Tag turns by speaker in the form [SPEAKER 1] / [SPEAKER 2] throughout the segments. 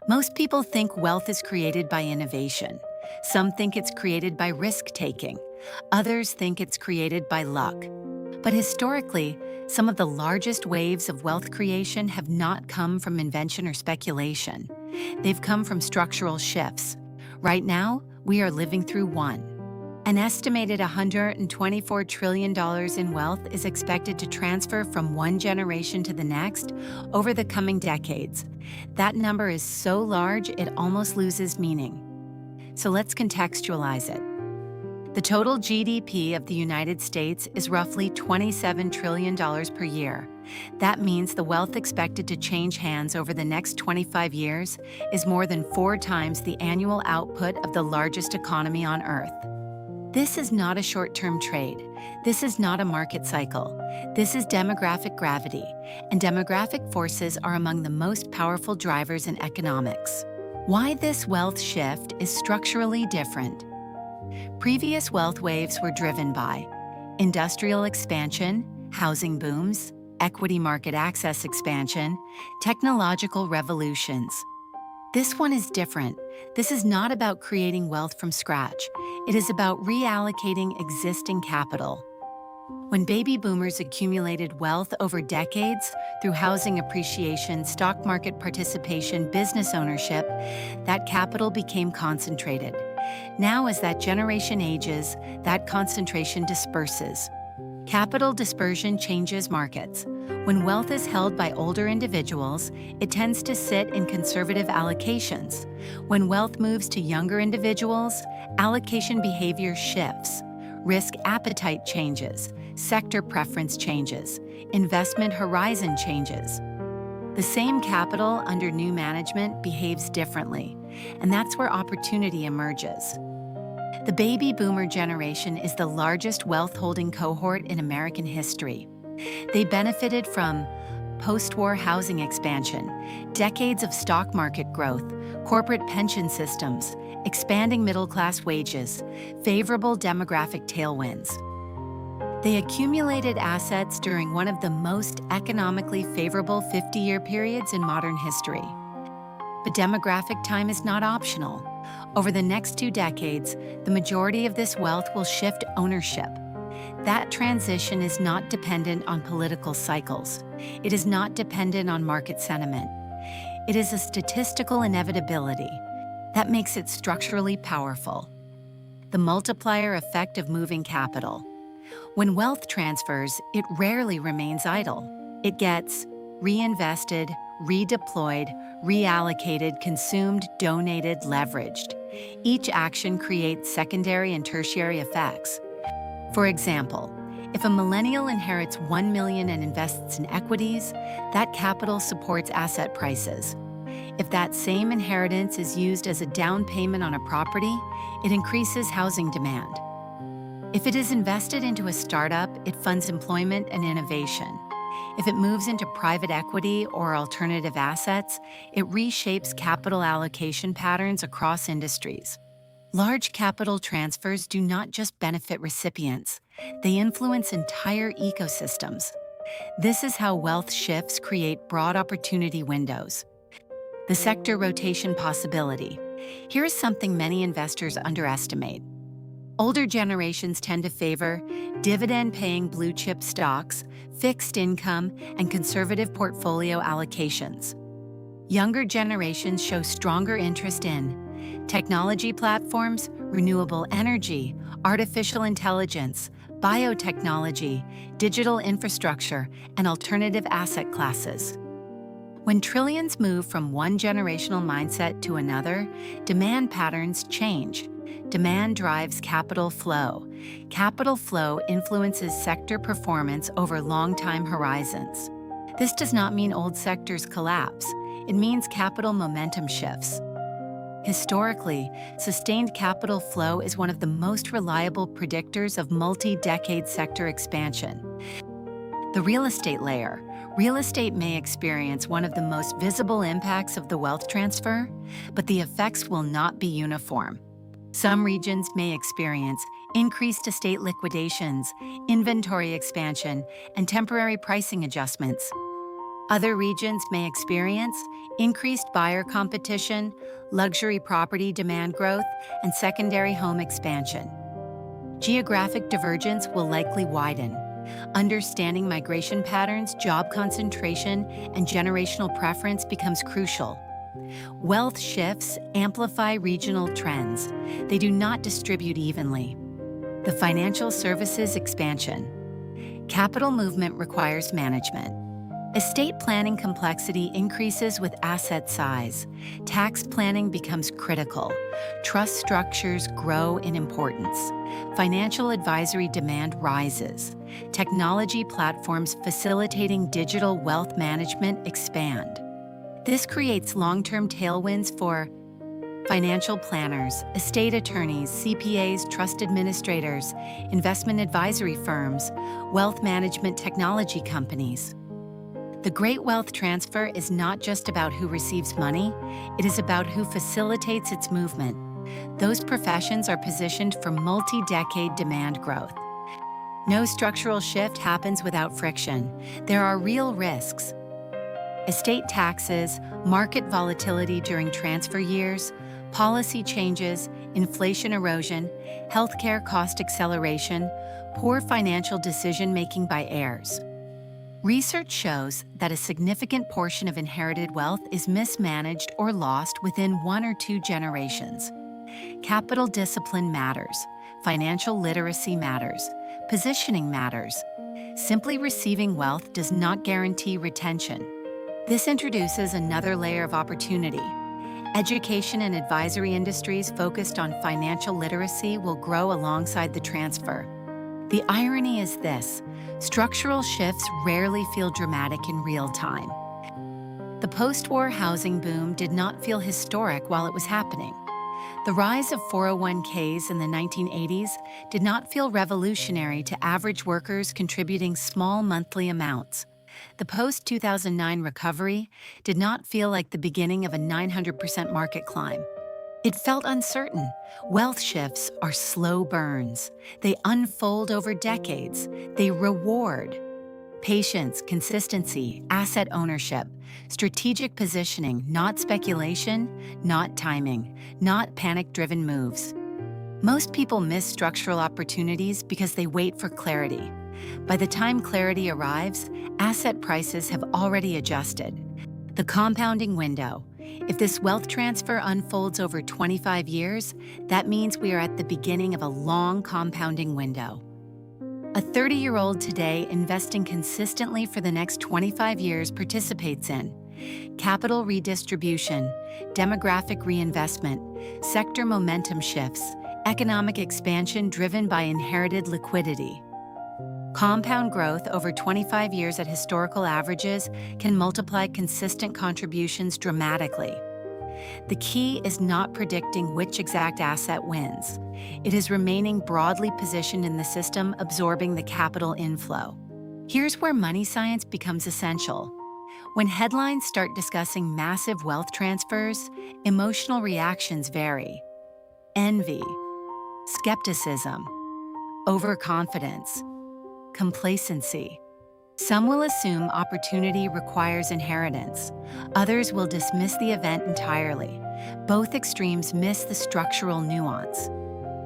[SPEAKER 1] Most people think wealth is created by innovation. Some think it's created by risk-taking. Others think it's created by luck. But historically, some of the largest waves of wealth creation have not come from invention or speculation. They've come from structural shifts. Right now, we are living through one. An estimated $124 trillion in wealth is expected to transfer from one generation to the next over the coming decades. That number is so large it almost loses meaning. So let's contextualize it. The total GDP of the United States is roughly $27 trillion per year. That means the wealth expected to change hands over the next 25 years is more than 4 times the annual output of the largest economy on Earth. This is not a short-term trade. This is not a market cycle. This is demographic gravity, and demographic forces are among the most powerful drivers in economics. Why this wealth shift is structurally different. Previous wealth waves were driven by industrial expansion, housing booms, equity market access expansion, technological revolutions. This one is different. This is not about creating wealth from scratch. It is about reallocating existing capital. When baby boomers accumulated wealth over decades through housing appreciation, stock market participation, business ownership, that capital became concentrated. Now, as that generation ages, that concentration disperses. Capital dispersion changes markets. When wealth is held by older individuals, it tends to sit in conservative allocations. When wealth moves to younger individuals, allocation behavior shifts. Risk appetite changes, sector preference changes, investment horizon changes. The same capital under new management behaves differently, and that's where opportunity emerges. The baby boomer generation is the largest wealth-holding cohort in American history. They benefited from post-war housing expansion, decades of stock market growth, corporate pension systems, expanding middle-class wages, favorable demographic tailwinds. They accumulated assets during one of the most economically favorable 50-year periods in modern history. But demographic time is not optional. Over the next 2 decades, the majority of this wealth will shift ownership. That transition is not dependent on political cycles. It is not dependent on market sentiment. It is a statistical inevitability that makes it structurally powerful. The multiplier effect of moving capital. When wealth transfers, it rarely remains idle. It gets reinvested, redeployed, reallocated, consumed, donated, leveraged. Each action creates secondary and tertiary effects. For example, if a millennial inherits $1 million and invests in equities, that capital supports asset prices. If that same inheritance is used as a down payment on a property, it increases housing demand. If it is invested into a startup, it funds employment and innovation. If it moves into private equity or alternative assets, it reshapes capital allocation patterns across industries. Large capital transfers do not just benefit recipients, they influence entire ecosystems. This is how wealth shifts create broad opportunity windows. The sector rotation possibility. Here is something many investors underestimate. Older generations tend to favor dividend-paying blue-chip stocks, fixed income, and conservative portfolio allocations. Younger generations show stronger interest in technology platforms, renewable energy, artificial intelligence, biotechnology, digital infrastructure, and alternative asset classes. When trillions move from one generational mindset to another, demand patterns change. Demand drives capital flow. Capital flow influences sector performance over long time horizons. This does not mean old sectors collapse. It means capital momentum shifts. Historically, sustained capital flow is one of the most reliable predictors of multi-decade sector expansion. The real estate layer. Real estate may experience one of the most visible impacts of the wealth transfer, but the effects will not be uniform. Some regions may experience increased estate liquidations, inventory expansion, and temporary pricing adjustments. Other regions may experience increased buyer competition, luxury property demand growth, and secondary home expansion. Geographic divergence will likely widen. Understanding migration patterns, job concentration, and generational preference becomes crucial. Wealth shifts amplify regional trends. They do not distribute evenly. The financial services expansion. Capital movement requires management. Estate planning complexity increases with asset size. Tax planning becomes critical. Trust structures grow in importance. Financial advisory demand rises. Technology platforms facilitating digital wealth management expand. This creates long-term tailwinds for financial planners, estate attorneys, CPAs, trust administrators, investment advisory firms, wealth management technology companies. The great wealth transfer is not just about who receives money, it is about who facilitates its movement. Those professions are positioned for multi-decade demand growth. No structural shift happens without friction. There are real risks. Estate taxes, market volatility during transfer years, policy changes, inflation erosion, healthcare cost acceleration, poor financial decision-making by heirs. Research shows that a significant portion of inherited wealth is mismanaged or lost within 1 or 2 generations. Capital discipline matters. Financial literacy matters. Positioning matters. Simply receiving wealth does not guarantee retention. This introduces another layer of opportunity. Education and advisory industries focused on financial literacy will grow alongside the transfer. The irony is this: structural shifts rarely feel dramatic in real time. The post-war housing boom did not feel historic while it was happening. The rise of 401ks in the 1980s did not feel revolutionary to average workers contributing small monthly amounts. The post-2009 recovery did not feel like the beginning of a 900% market climb. It felt uncertain. Wealth shifts are slow burns. They unfold over decades. They reward patience, consistency, asset ownership, strategic positioning, not speculation, not timing, not panic-driven moves. Most people miss structural opportunities because they wait for clarity. By the time clarity arrives, asset prices have already adjusted. The compounding window. If this wealth transfer unfolds over 25 years, that means we are at the beginning of a long compounding window. A 30-year-old today investing consistently for the next 25 years participates in capital redistribution, demographic reinvestment, sector momentum shifts, economic expansion driven by inherited liquidity. Compound growth over 25 years at historical averages can multiply consistent contributions dramatically. The key is not predicting which exact asset wins. It is remaining broadly positioned in the system, absorbing the capital inflow. Here's where money science becomes essential. When headlines start discussing massive wealth transfers, emotional reactions vary. Envy, skepticism, overconfidence, complacency. Some will assume opportunity requires inheritance. Others will dismiss the event entirely. Both extremes miss the structural nuance.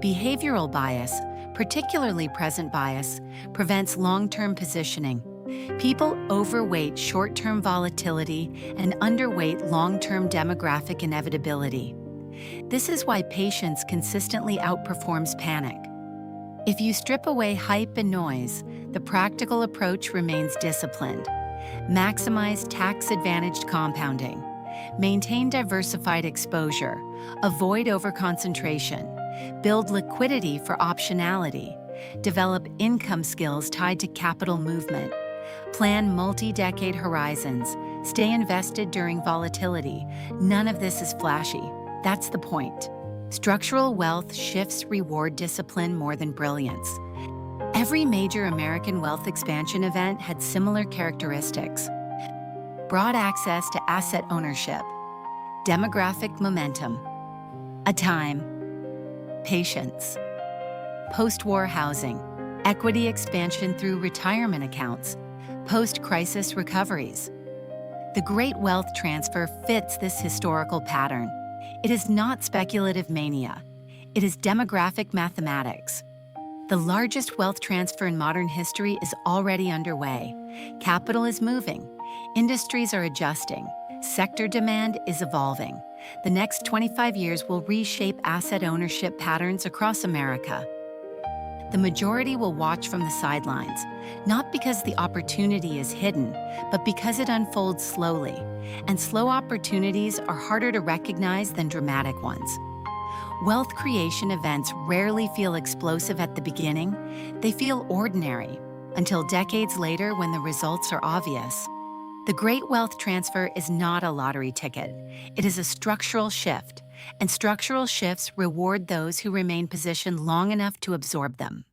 [SPEAKER 1] Behavioral bias, particularly present bias, prevents long-term positioning. People overweight short-term volatility and underweight long-term demographic inevitability. This is why patience consistently outperforms panic. If you strip away hype and noise, the practical approach remains disciplined. Maximize tax-advantaged compounding. Maintain diversified exposure. Avoid overconcentration. Build liquidity for optionality. Develop income skills tied to capital movement. Plan multi-decade horizons. Stay invested during volatility. None of this is flashy. That's the point. Structural wealth shifts reward discipline more than brilliance. Every major American wealth expansion event had similar characteristics. Broad access to asset ownership, demographic momentum, a time, patience, post-war housing, equity expansion through retirement accounts, post-crisis recoveries. The great wealth transfer fits this historical pattern. It is not speculative mania. It is demographic mathematics. The largest wealth transfer in modern history is already underway. Capital is moving. Industries are adjusting. Sector demand is evolving. The next 25 years will reshape asset ownership patterns across America. The majority will watch from the sidelines, not because the opportunity is hidden, but because it unfolds slowly. And slow opportunities are harder to recognize than dramatic ones. Wealth creation events rarely feel explosive at the beginning. They feel ordinary, until decades later when the results are obvious. The great wealth transfer is not a lottery ticket. It is a structural shift, and structural shifts reward those who remain positioned long enough to absorb them.